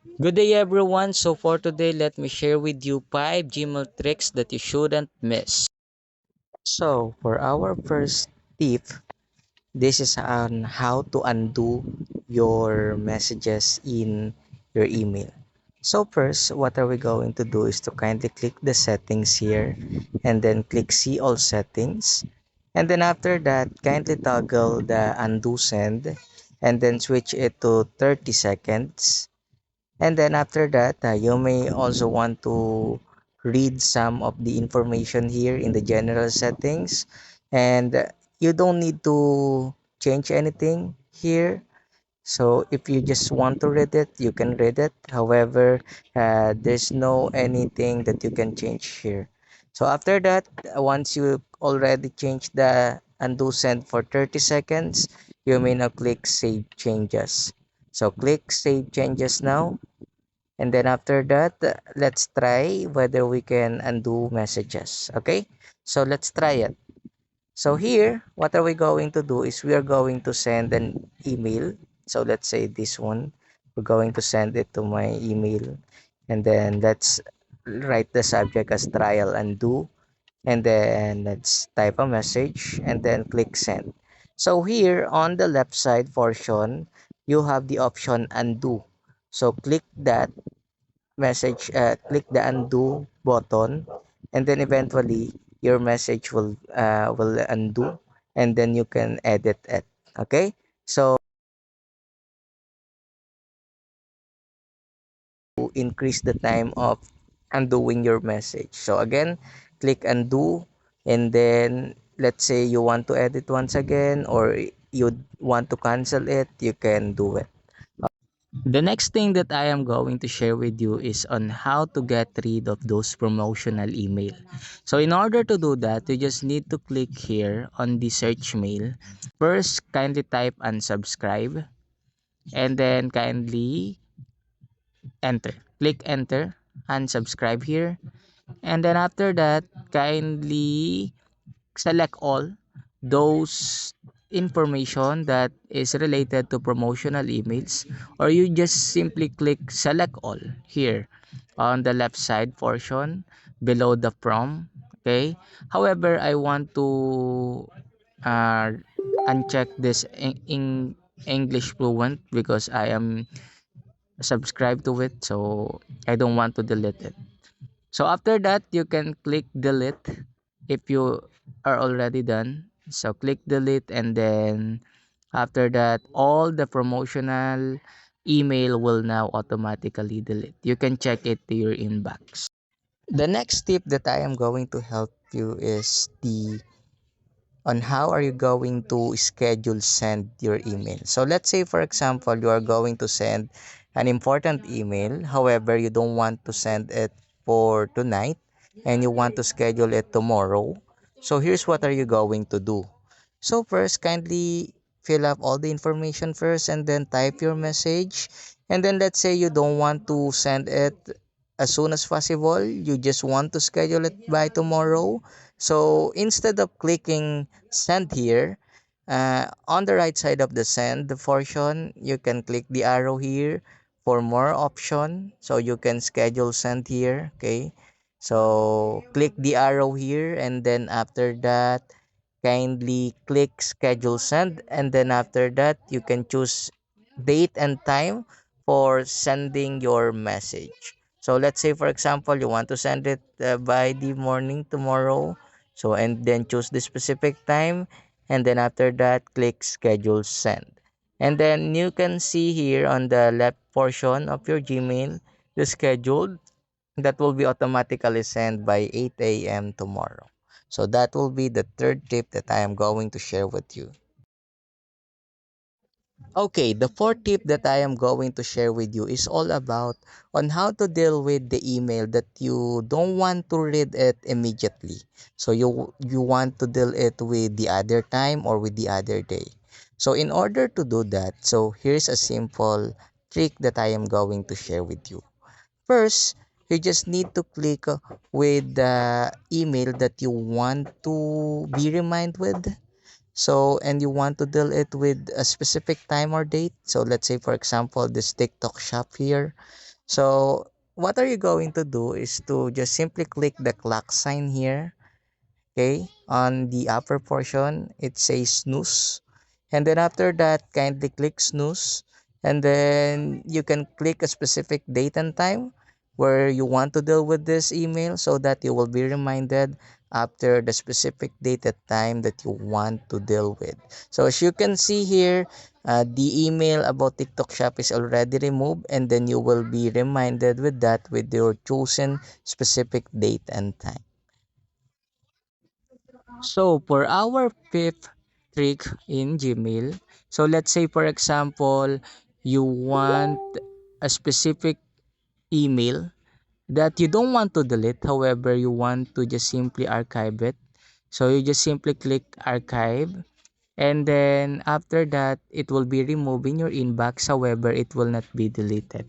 Good day everyone. So for today, let me share with you 5 Gmail tricks that you shouldn't miss. So for our first tip, this is on how to undo your messages in your email. So first, what are we going to do is to kindly click the settings here and then click see all settings. And then after that, kindly toggle the undo send and then switch it to 30 seconds. And then after that, you may also want to read some of the information here in the general settings. And you don't need to change anything here. So if you just want to read it, you can read it. However, there's no anything that you can change here. So after that, once you already changed the undo send for 30 seconds, you may now click save changes. So click save changes now, and then after that, let's try whether we can undo messages. Okay, so let's try it. So here, what are we going to do is we are going to send an email. So let's say this one, we're going to send it to my email, and then let's write the subject as trial undo, and then let's type a message and then click send. So here on the left side portion, you have the option undo. So click that message, click the undo button, and then eventually your message will undo, and then you can edit it. Okay, so to increase the time of undoing your message, so again, click undo, and then let's say you want to edit once again, or you want to cancel it, you can do it. The next thing that I am going to share with you is on how to get rid of those promotional email. So in order to do that, you just need to click here on the search mail. First, kindly type unsubscribe and then kindly enter. Click enter, unsubscribe here. And then after that, kindly select all those information that is related to promotional emails, or you just simply click select all here on the left side portion below the prompt. Okay, however, I want to uh, uncheck this in English fluent because I am subscribed to it, so I don't want to delete it. So after that, you can click delete if you are already done. So click delete, and then after that, all the promotional email will now automatically delete. You can check it to your inbox. The next tip that I am going to help you is the on how are you going to schedule send your email. So let's say for example you are going to send an important email, however you don't want to send it for tonight and you want to schedule it tomorrow. So here's what are you going to do. So first, kindly fill up all the information first and then type your message. And then let's say you don't want to send it as soon as possible, you just want to schedule it by tomorrow. So instead of clicking send here, on the right side of the send portion, you can click the arrow here for more option. So you can schedule send here. Okay. So click the arrow here, and then after that, kindly click schedule send, and then after that you can choose date and time for sending your message. So let's say for example you want to send it by the morning tomorrow, so and then choose the specific time, and then after that click schedule send, and then you can see here on the left portion of your Gmail the scheduled that will be automatically sent by 8 a.m. tomorrow. So that will be the third tip that I am going to share with you. Okay, the fourth tip that I am going to share with you is all about on how to deal with the email that you don't want to read it immediately. So you want to deal it with the other time or with the other day. So in order to do that, so here's a simple trick that I am going to share with you. First, you just need to click with the email that you want to be reminded with. So, and you want to deal it with a specific time or date. So, let's say, for example, this TikTok shop here. So what are you going to do is to just simply click the clock sign here. Okay, on the upper portion it says snooze, and then after that kindly click snooze, and then you can click a specific date and time where you want to deal with this email, so that you will be reminded after the specific date and time that you want to deal with. So as you can see here, the email about TikTok Shop is already removed, and then you will be reminded with that with your chosen specific date and time. So for our fifth trick in Gmail, so let's say for example, you want a specific email that you don't want to delete, however, you want to just simply archive it. So you just simply click archive, and then after that, it will be removed in your inbox, however, it will not be deleted.